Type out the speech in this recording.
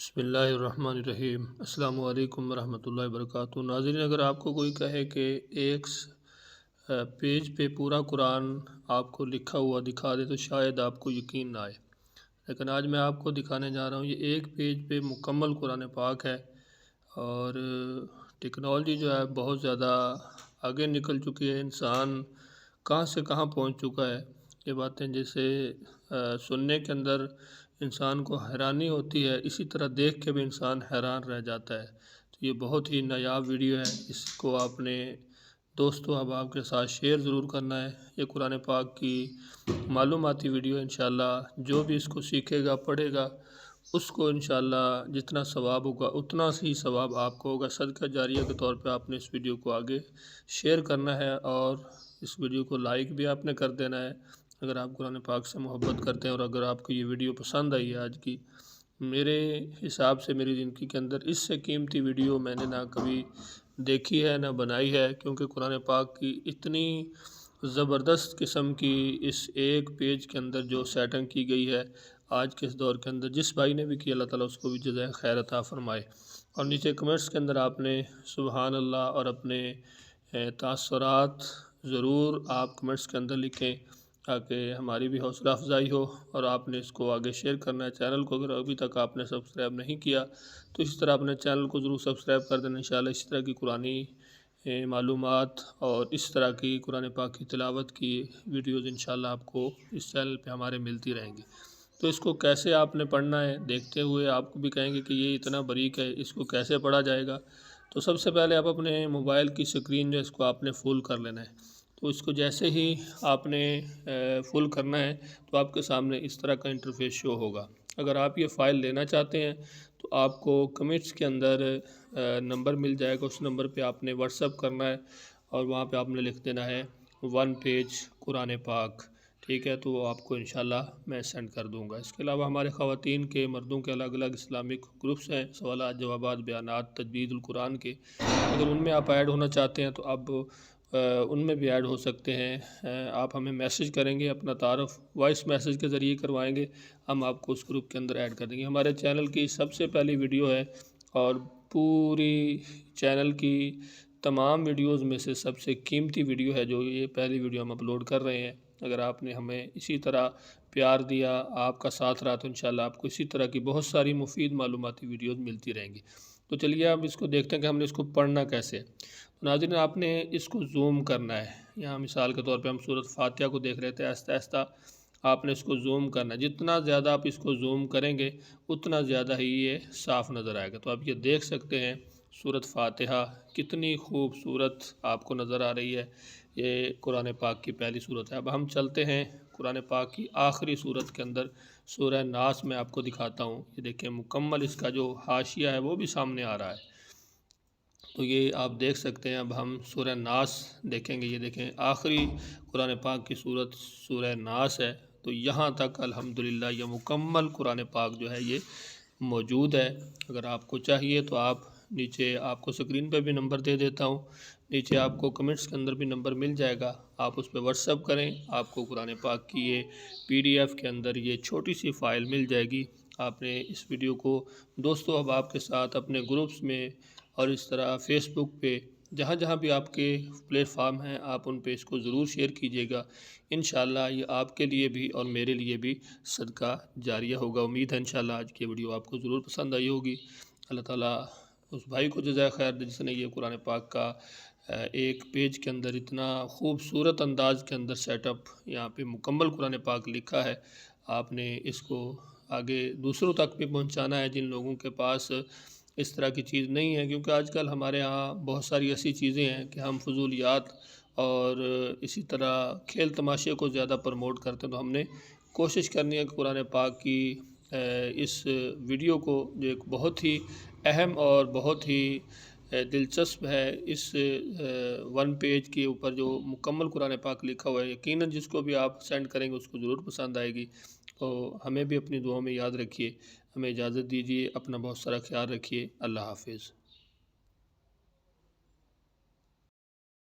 بسم اللہ الرحمن الرحیم۔ السلام علیکم ورحمۃ اللہ وبرکاتہ۔ ناظرین، اگر آپ کو کوئی کہے کہ ایک پیج پہ پورا قرآن آپ کو لکھا ہوا دکھا دے تو شاید آپ کو یقین نہ آئے، لیکن آج میں آپ کو دکھانے جا رہا ہوں یہ ایک پیج پہ مکمل قرآن پاک ہے۔ اور ٹیکنالوجی جو ہے بہت زیادہ آگے نکل چکی ہے، انسان کہاں سے کہاں پہنچ چکا ہے۔ یہ باتیں جیسے سننے کے اندر انسان کو حیرانی ہوتی ہے، اسی طرح دیکھ کے بھی انسان حیران رہ جاتا ہے۔ تو یہ بہت ہی نایاب ویڈیو ہے، اس کو آپ نے دوستو احباب کے ساتھ شیئر ضرور کرنا ہے۔ یہ قرآن پاک کی معلوماتی ویڈیو انشاءاللہ جو بھی اس کو سیکھے گا پڑھے گا اس کو انشاءاللہ جتنا ثواب ہوگا اتنا ہی ثواب آپ کو ہوگا۔ صدقہ جاریہ کے طور پہ آپ نے اس ویڈیو کو آگے شیئر کرنا ہے اور اس ویڈیو کو لائک بھی آپ نے کر دینا ہے اگر آپ قرآن پاک سے محبت کرتے ہیں۔ اور اگر آپ کو یہ ویڈیو پسند آئی ہے آج کی، میرے حساب سے میری زندگی کے اندر اس سے قیمتی ویڈیو میں نے نہ کبھی دیکھی ہے نہ بنائی ہے، کیونکہ قرآن پاک کی اتنی زبردست قسم کی اس ایک پیج کے اندر جو سیٹنگ کی گئی ہے آج کے اس دور کے اندر، جس بھائی نے بھی کی اللہ تعالیٰ اس کو بھی جزائے خیر عطا فرمائے۔ اور نیچے کمنٹس کے اندر آپ نے سبحان اللہ اور اپنے تاثرات ضرور آپ کمنٹس کے اندر لکھیں تاکہ ہماری بھی حوصلہ افزائی ہو، اور آپ نے اس کو آگے شیئر کرنا ہے۔ چینل کو اگر ابھی تک آپ نے سبسکرائب نہیں کیا تو اس طرح اپنے چینل کو ضرور سبسکرائب کر دینا۔ انشاءاللہ اس طرح کی قرآنی معلومات اور اس طرح کی قرآن پاک کی تلاوت کی ویڈیوز انشاءاللہ آپ کو اس چینل پہ ہمارے ملتی رہیں گی۔ تو اس کو کیسے آپ نے پڑھنا ہے دیکھتے ہوئے آپ کو بھی کہیں گے کہ یہ اتنا باریک ہے، اس کو کیسے پڑھا جائے گا۔ تو سب سے پہلے آپ اپنے موبائل کی سکرین جو اس کو آپ نے فل کر لینا ہے۔ تو اس کو جیسے ہی آپ نے فل کرنا ہے تو آپ کے سامنے اس طرح کا انٹرفیس شو ہوگا۔ اگر آپ یہ فائل لینا چاہتے ہیں تو آپ کو کمنٹس کے اندر نمبر مل جائے گا، اس نمبر پہ آپ نے واٹس ایپ کرنا ہے اور وہاں پہ آپ نے لکھ دینا ہے 1 پیج قرآن پاک، ٹھیک ہے؟ تو وہ آپ کو انشاءاللہ میں سینڈ کر دوں گا۔ اس کے علاوہ ہمارے خواتین کے مردوں کے الگ الگ اسلامک گروپس ہیں، سوالات جوابات بیانات تجوید القرآن کے، اگر ان میں آپ ایڈ ہونا چاہتے ہیں تو اب ان میں بھی ایڈ ہو سکتے ہیں۔ آپ ہمیں میسج کریں گے، اپنا تعارف وائس میسج کے ذریعے کروائیں گے، ہم آپ کو اس گروپ کے اندر ایڈ کر دیں گے۔ ہمارے چینل کی سب سے پہلی ویڈیو ہے اور پوری چینل کی تمام ویڈیوز میں سے سب سے قیمتی ویڈیو ہے جو یہ پہلی ویڈیو ہم اپلوڈ کر رہے ہیں۔ اگر آپ نے ہمیں اسی طرح پیار دیا، آپ کا ساتھ رہا، تو انشاءاللہ آپ کو اسی طرح کی بہت ساری مفید معلوماتی ویڈیوز ملتی رہیں گی۔ تو چلیے اب اس کو دیکھتے ہیں کہ ہم نے اس کو پڑھنا کیسے ہے۔ ناظرین، آپ نے اس کو زوم کرنا ہے۔ یہاں مثال کے طور پہ ہم سورۃ فاتحہ کو دیکھ رہے تھے، آہستہ آہستہ آپ نے اس کو زوم کرنا ہے۔ جتنا زیادہ آپ اس کو زوم کریں گے اتنا زیادہ ہی یہ صاف نظر آئے گا۔ تو آپ یہ دیکھ سکتے ہیں سورۃ فاتحہ کتنی خوبصورت آپ کو نظر آ رہی ہے۔ یہ قرآن پاک کی پہلی سورت ہے۔ اب ہم چلتے ہیں قرآن پاک کی آخری سورت کے اندر، سورہ ناس میں آپ کو دکھاتا ہوں۔ یہ دیکھیں مکمل اس کا جو حاشیہ ہے وہ بھی سامنے آ رہا ہے۔ تو یہ آپ دیکھ سکتے ہیں۔ اب ہم سورہ ناس دیکھیں گے۔ یہ دیکھیں آخری قرآن پاک کی سورت سورہ ناس ہے۔ تو یہاں تک الحمدللہ یہ مکمل قرآن پاک جو ہے یہ موجود ہے۔ اگر آپ کو چاہیے تو آپ نیچے آپ کو سکرین پہ بھی نمبر دے دیتا ہوں، نیچے آپ کو کمنٹس کے اندر بھی نمبر مل جائے گا، آپ اس پہ واٹس ایپ کریں، آپ کو قرآن پاک کی یہ PDF کے اندر یہ چھوٹی سی فائل مل جائے گی۔ آپ نے اس ویڈیو کو دوستو احباب کے ساتھ اپنے گروپس میں اور اس طرح فیس بک پہ جہاں جہاں بھی آپ کے پلیٹ فارم ہیں آپ ان پہ اس کو ضرور شیئر کیجیے گا۔ انشاءاللہ یہ آپ کے لیے بھی اور میرے لیے بھی صدقہ جاریہ ہوگا۔ امید ہے انشاءاللہ آج کی ویڈیو آپ کو ضرور پسند آئی ہوگی۔ اللہ تعالیٰ اس بھائی کو جزائے خیر دے جس نے یہ قرآن پاک کا ایک پیج کے اندر اتنا خوبصورت انداز کے اندر سیٹ اپ یہاں پہ مکمل قرآن پاک لکھا ہے۔ آپ نے اس کو آگے دوسروں تک بھی پہنچانا ہے جن لوگوں کے پاس اس طرح کی چیز نہیں ہے، کیونکہ آج کل ہمارے ہاں بہت ساری ایسی چیزیں ہیں کہ ہم فضولیات اور اسی طرح کھیل تماشے کو زیادہ پروموٹ کرتے ہیں۔ تو ہم نے کوشش کرنی ہے کہ قرآن پاک کی اس ویڈیو کو جو ایک بہت ہی اہم اور بہت ہی دلچسپ ہے، اس 1 پیج کے اوپر جو مکمل قرآن پاک لکھا ہوا ہے، یقیناً جس کو بھی آپ سینڈ کریں گے اس کو ضرور پسند آئے گی۔ تو ہمیں بھی اپنی دعاؤں میں یاد رکھیے۔ ہمیں اجازت دیجیے، اپنا بہت سارا خیال رکھیے۔ اللہ حافظ۔